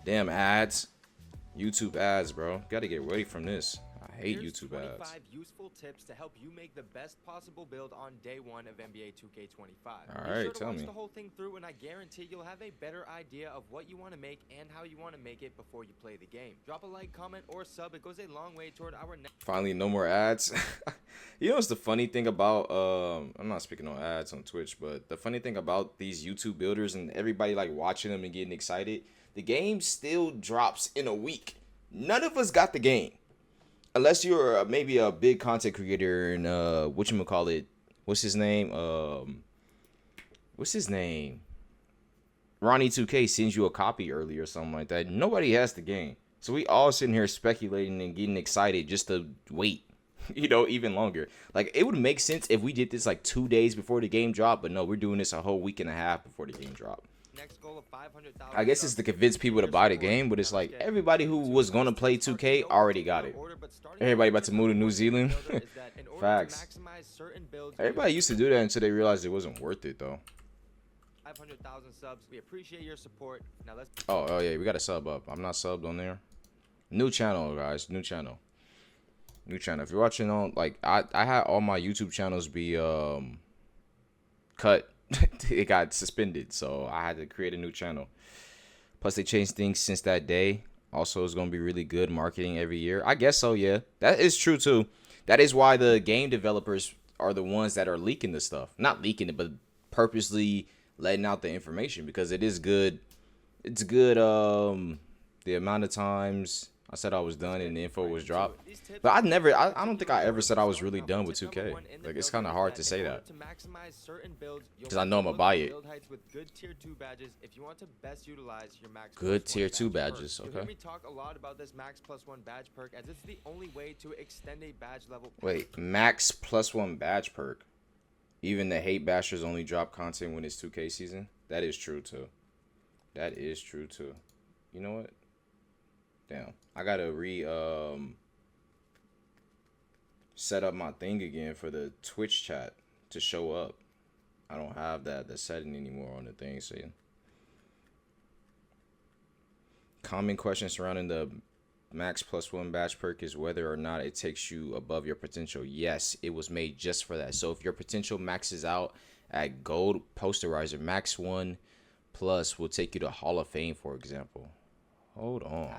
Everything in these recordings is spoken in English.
Damn ads. YouTube ads, bro. Gotta get ready from this. I hate Here's YouTube 25 ads. useful tips to help you make the best possible build on day one of NBA 2K25. Be Alright, sure to tell watch me. the whole thing through, and I guarantee you'll have a better idea of what you want to make and how you want to make it before you play the game. Drop a like, comment, or sub. It goes a long way toward our next. Finally, no more ads. You know what's the funny thing about I'm not speaking on ads on Twitch, but the funny thing about these YouTube builders and everybody like watching them and getting excited, the game still drops in a week. None of us got the game. Unless you're maybe a big content creator and whatchamacallit, what's his name? What's his name? Ronnie 2K sends you a copy early or something like that. Nobody has the game. So we all sitting here speculating and getting excited just to wait, even longer. Like, it would make sense if we did this like 2 days before the game dropped, but no, we're doing this a whole week and a half before the game dropped. Next goal of 500,000. I guess it's to convince people to buy the game, but it's like everybody who was going to play 2K already got it. Everybody about to move to New Zealand. Facts. Everybody used to do that until they realized it wasn't worth it, though. 500,000 subs. We appreciate your support. Now let's. Oh yeah, we got to sub up. I'm not subbed on there. New channel, guys. New channel. New channel. If you're watching on, like, I had all my YouTube channels be cut. It got suspended, so I had to create a new channel. Plus, they changed things since that day. Also, it's gonna be really good marketing every year. I guess so. Yeah, that is true too. That is why the game developers are the ones that are leaking the stuff. Not leaking it, but purposely letting out the information because it is good. It's good. The amount of times I said I was done and the info was dropped. But I don't think I ever said I was really done with 2K. Like, it's kind of hard to say that. Because I know I'm going to buy it. Good tier 2 badges, okay. Let me talk a lot about this Max +1 badge perk, as it's the only way to extend a badge level. Wait, Max +1 badge perk. Even the hate bashers only drop content when it's 2K season. That is true too. That is true too. You know what? Damn, I gotta set up my thing again for the Twitch chat to show up. I don't have the setting anymore on the thing. So yeah. Common question surrounding the Max +1 badge perk is whether or not it takes you above your potential. Yes, it was made just for that. So if your potential maxes out at gold posterizer, Max 1 plus will take you to Hall of Fame, for example. Hold on.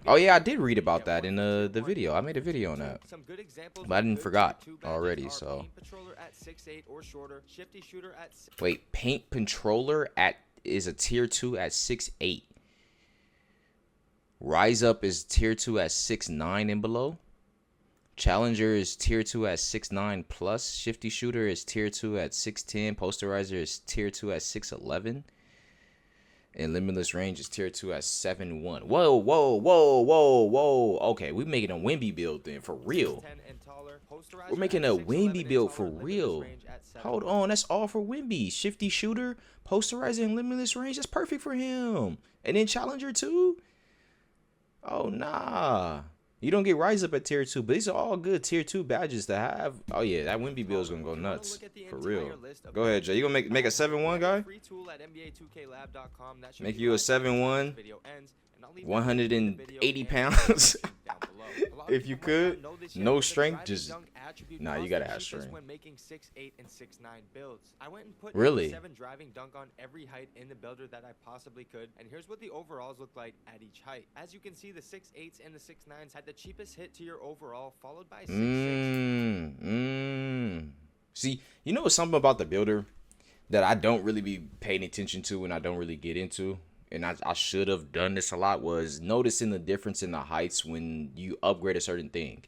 Oh yeah, I did read about that in the video. I made a video on that, but I didn't forgot already. So wait, paint controller is a tier 2 at 6'8". Rise Up is tier 2 at 6'9" and below. Challenger is tier 2 at 6'9" plus. Shifty Shooter is tier 2 at 6'10". Posterizer is tier 2 at 6'11". And Limitless Range is tier 2 at 7'1". Whoa. Okay, we're making a Wimby build then, for real. We're making a Wimby build for real. Hold on, that's all for Wimby. Shifty Shooter, Posterizer, and Limitless Range. That's perfect for him. And then Challenger too? Oh, nah. You don't get Rise Up at tier 2, but these are all good tier 2 badges to have. Oh, yeah, that Wimby build is going to go nuts. For real. Go ahead, Jay. You going to make a 7'1" guy? Make you a 7'1", 180 pounds. If you could. No strength, just... Nah, you got to have strength. Really? 7 driving dunk on every height in the builder that I possibly could, and here's what the overalls look like at each height. As you can see, the 6'8s and the 6'9s had the cheapest hit to your overall, followed by 6'6. See, you know what's something about the builder that I don't really be paying attention to and I don't really get into, and I should have done this a lot, was noticing the difference in the heights when you upgrade a certain thing.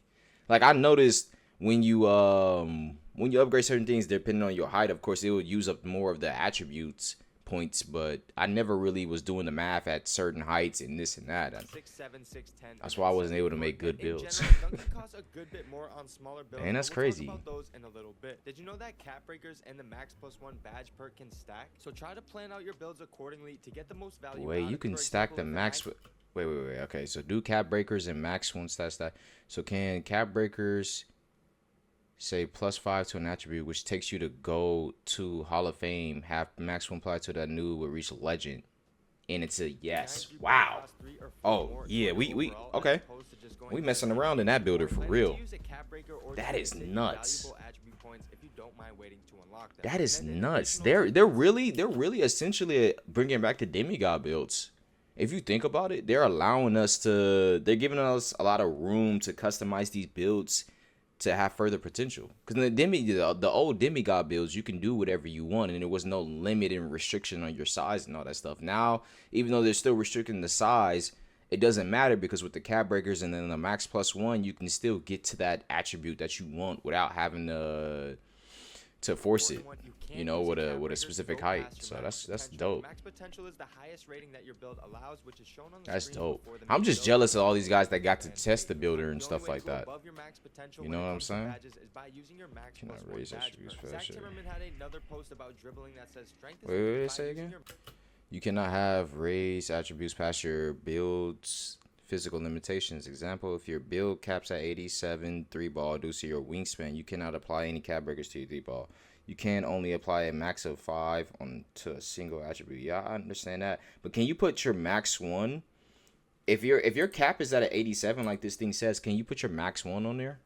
Like, I noticed when you upgrade certain things, depending on your height, of course, it would use up more of the attributes points, but I never really was doing the math at certain heights and this and that. 6'7", 6'10", That's why I wasn't able to make good builds. Man, that's crazy. We'll talk about those in a little bit. Did you know that cap breakers and the Max +1 badge perk can stack? So try to plan out your builds accordingly to get the most value. Wait, you can stack the max. Wait. Okay, so do cap breakers and Max 1 stack. So can cap breakers say +5 to an attribute, which takes you to go to Hall of Fame, have Max 1 apply to that new will reach legend And it's a yes. 93 point Wow. costs 3 or 4 Oh more yeah, toward your we overall, as okay. opposed to just going We for messing the around in that builder for planning real. to use a cap breaker or That to is hit your nuts. valuable attribute points if you don't mind waiting to unlock them. That is And then an nuts. additional tip They're really essentially bringing back the demigod builds. If you think about it, they're allowing us to. They're giving us a lot of room to customize these builds to have further potential. Because the old demigod builds, you can do whatever you want, and there was no limit and restriction on your size and all that stuff. Now, even though they're still restricting the size, it doesn't matter because with the cap breakers and then the max plus one, you can still get to that attribute that you want without having to force it, you know, with a specific height. So that's dope. Max potential is the highest rating that your build allows, which is shown on the That's screen dope. before the I'm main just build jealous of all starts. these guys that got to test the builder and The stuff only way like to go that. above your max potential You when know it what I'm comes to saying? badges is by using your max Cannot plus one raise badge attributes perk. for Zach that shit. Timmerman had another post about dribbling that says strength is Wait, needed what did it by say using again? your You cannot have raised attributes past your build's physical limitations. Example, if your build caps at 87 3 ball due to your wingspan, you cannot apply any cap breakers to your 3 ball. You can only apply a max of 5 on to a single attribute. Yeah, I understand that. But can you put your max 1? If your cap is at an 87 like this thing says, can you put your max 1 on there?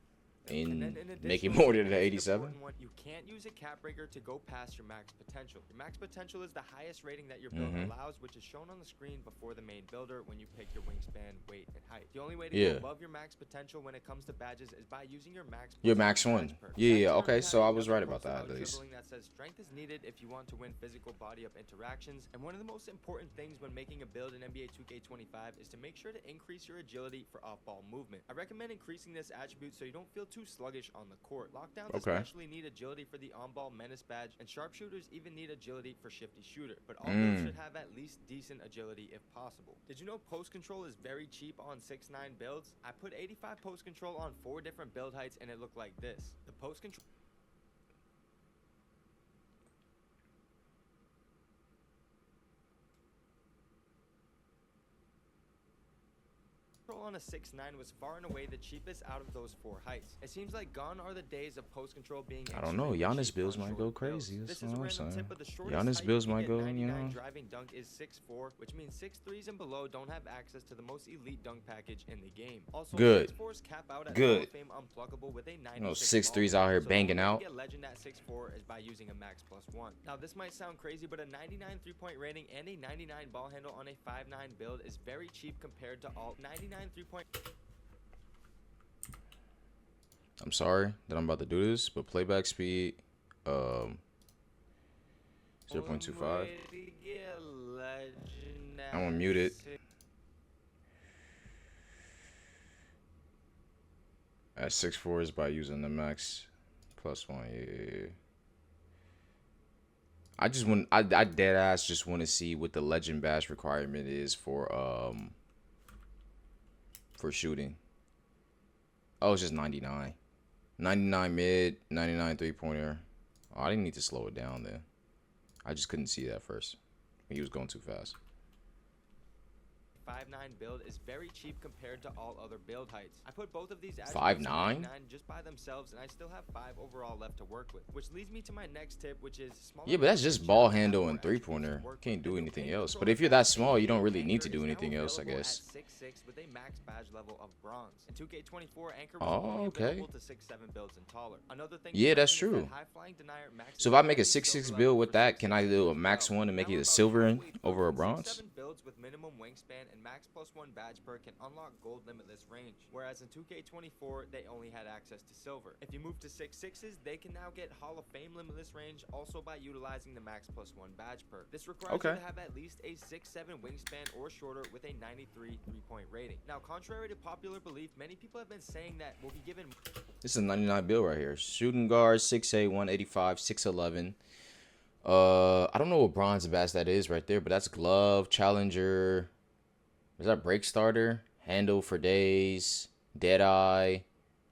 And make it more than an 87? You can't use a cap breaker to go past your max potential. Your max potential is the highest rating that your build allows, which is shown on the screen before the main builder when you pick your wingspan, weight, and height. The only way to go above your max potential when it comes to badges is by using your max. Your max 1. Yeah. Okay, so I was right about that at least. That says strength is needed if you want to win physical body up interactions, and one of the most important things when making a build in NBA 2K25 is to make sure to increase your agility for off-ball movement. I recommend increasing this attribute so you don't feel too sluggish on the court. Lockdowns especially need agility for the on-ball menace badge, and sharpshooters even need agility for shifty shooter. But all builds should have at least decent agility if possible. Did you know post control is very cheap on 6.9 builds? I put 85 post control on 4 different build heights and it looked like this. The post control on a 6.9 was far and away the cheapest out of those 4 heights. It seems like gone are the days of post control being I don't know. Giannis builds might go crazy. That's what I'm saying. Giannis builds might go, you know. Driving dunk is 6'4", which means 6'3s and below don't have access to the most elite dunk package in the game. Also, good. 6'4s cap out at good. Hall of Fame unpluckable with a 96 You know, 6'3s out here banging out. Get legend at 6'4 is by using a max plus 1. Now this might sound crazy, but a 99 3-point rating and a 99 ball handle on a 5'9 build is very cheap compared to all 99 3-point. I'm sorry that I'm about to do this, but playback speed 0.25. I'm gonna mute it. At 6'4 is by using the max plus 1. Yeah. I just want I dead ass just want to see what the legend bash requirement is for shooting. Oh, it's just 99. 99 mid, 99 3-pointer. Oh, I didn't need to slow it down then. I just couldn't see that first. He was going too fast. 5'9 build is very cheap compared to all other build heights. I put both of these at 5'9" just by themselves, and I still have 5 overall left to work with. Which leads me to my next tip, which is smaller. Yeah, but that's just ball handle and 3-pointer. Can't do anything else. But if you're that small, you don't really need to do anything else, I guess. 6'6" with a max badge level of bronze. In 2K24, Anchor was Oh, okay. available to 6'7 builds and taller. Another thing Yeah, that's true. So if I make a 6'6 build with that, can I do a max 1 and make it a silver over a bronze? Builds with minimum wingspan and max plus 1 badge perk can unlock gold limitless range, whereas in 2K24 they only had access to silver. If you move to 6'6s, they can now get Hall of Fame limitless range also by utilizing the max plus 1 badge perk. This requires you to have at least a 6'7 wingspan or shorter with a 93 3-point rating. Now, contrary to popular belief, many people have been saying that we'll be given. This is a 99 build right here. Shooting guard 6'8", 185, 6'11. I don't know what bronze badge that is right there, but that's glove, challenger. Is that break starter? Handle for days, Deadeye,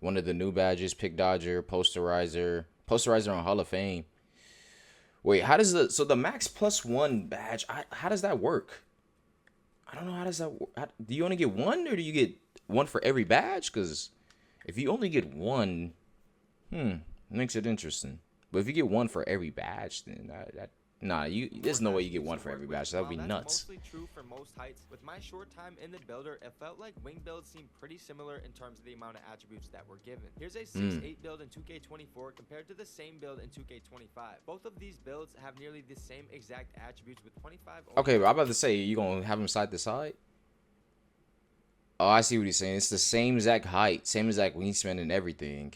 one of the new badges, pick dodger, posterizer on Hall of Fame. Wait, how does the max plus 1 badge? How does that work? I don't know how does that work. Do you only get 1 or do you get 1 for every badge? Because if you only get 1, makes it interesting. But if you get 1 for every badge, then that Nah, there's no way you get one for every badge. That would be While nuts. that's mostly true for most heights, with my short time in the builder, it felt like wing builds seemed pretty similar in terms of the amount of attributes that were given. Here's a 6'8 build in 2K24 compared to the same build in 2K25. Both of these builds have nearly the same exact attributes with 25. Okay, but I'm about to say, you gonna have them side to side? Oh, I see what he's saying. It's the same exact height, same exact wingspan and everything.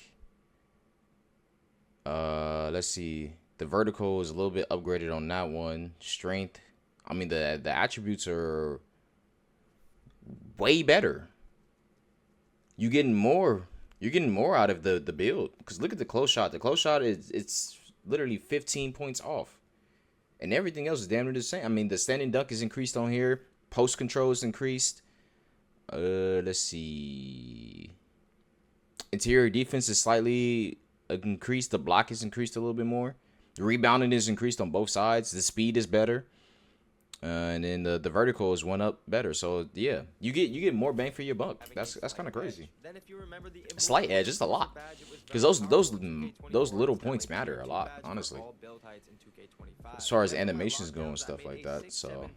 Let's see. The vertical is a little bit upgraded on that one. Strength. I mean, the attributes are way better. You're getting more out of the build. Because look at the close shot. The close shot it's literally 15 points off. And everything else is damn near the same. I mean, the standing dunk is increased on here. Post control is increased. Let's see. Interior defense is slightly increased. The block is increased a little bit more. The rebounding is increased on both sides. The speed is better. And then the vertical is one up better. So yeah, you get more bang for your buck. That's kind of crazy. Slight edge, just a lot, because those little points matter a lot, honestly. As far as animations go and stuff like that, so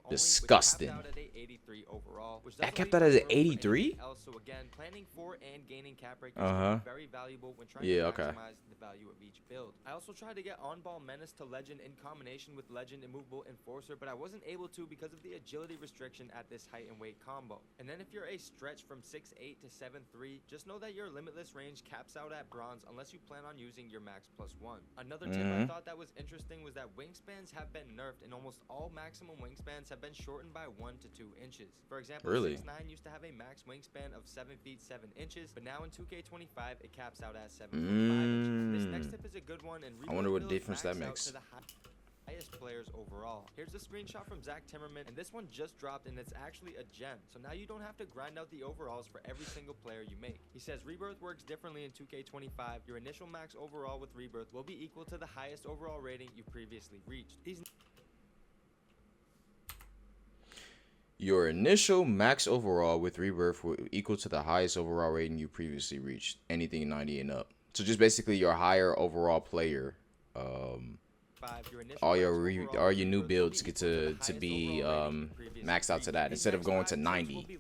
disgusting. That kept that as an 83. Yeah, okay. I also tried to get on-ball menace to legend in combination with legend immovable enforcer, but I wasn't able to because of the agility restriction at this height and weight combo. And then if you're a stretch from 6'8 to 7'3, just know that your limitless range caps out at bronze unless you plan on using your max +1. Another tip I thought that was interesting was that wingspans have been nerfed, and almost all maximum wingspans have been shortened by 1 to 2 inches. For example, 6'9 used to have a max wingspan of 7 feet 7 inches, but now in 2K25 it caps out at 7 feet 5 inches. This next tip is a good one, and I wonder what difference that makes. Highest players overall. Here's a screenshot from Zach Timmerman, and this one just dropped, and it's actually a gem. So now you don't have to grind out the overalls for every single player you make. He says Rebirth works differently in 2K25. Your initial max overall with Rebirth will be equal to the highest overall rating you previously reached. Your initial max overall with Rebirth will equal to the highest overall rating you previously reached. Anything 90 and up. So just basically your higher overall player. All your new builds get to be maxed out to that instead of going to 90,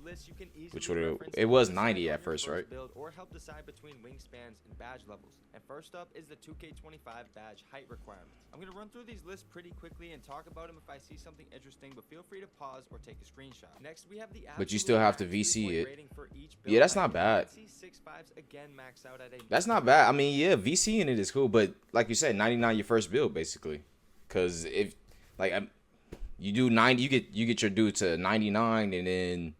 which it was 90 at first, right? Or help decide between wingspans and badge levels. And first up is the 2K25 badge height requirements. I'm gonna run through these lists pretty quickly and talk about them if I see something interesting, but feel free to pause or take a screenshot. Next, we have the but you still have to VC it. Yeah, that's not bad. That's not bad. I mean, yeah, VC in it is cool, but like you said, 99 your first build basically. Because if like you do 90, you get your dude to 99, and then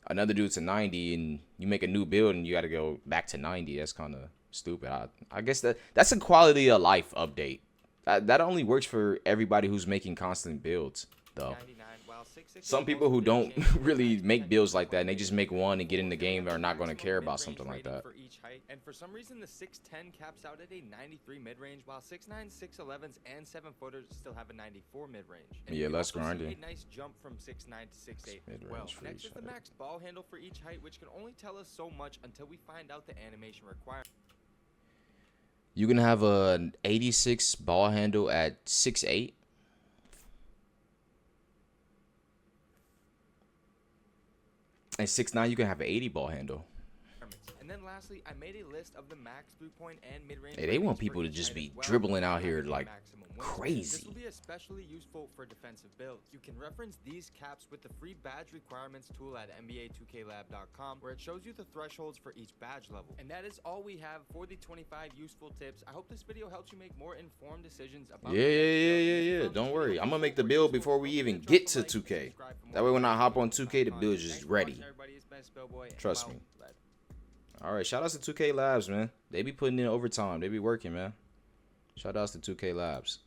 another dude to 90, and you make a new build and you got to go back to 90. That's kind of stupid. I guess that's a quality of life update. That only works for everybody who's making constant builds, though. Some people who don't really make builds like that and they just make one and get in the game are not going to care about something like that. And for some reason, the 6'10 caps out at a 93 mid-range, while 6'9, 6'11s, and 7-footers still have a 94 mid-range. Yeah, less grinding. A nice jump from 6'9 to 6'8 as well. Next is the max ball handle for each height, which can only tell us so much until we find out the animation requirements. You can have an 86 ball handle at 6'8. And 6'9, you can have an 80 ball handle. And then lastly, I made a list of the max 3-point and mid-range. Hey, they want people to just be dribbling out here like crazy. This will be especially useful for defensive builds. You can reference these caps with the free badge requirements tool at NBA2KLab.com, where it shows you the thresholds for each badge level. And that is all we have for the 25 useful tips. I hope this video helps you make more informed decisions about. Yeah. Don't worry, I'm gonna make the build before we even get to 2K. That way, when I hop on 2K, the build is just ready. Trust me. All right, shout outs to 2K Labs, man. They be putting in overtime. They be working, man. Shout outs to 2K Labs.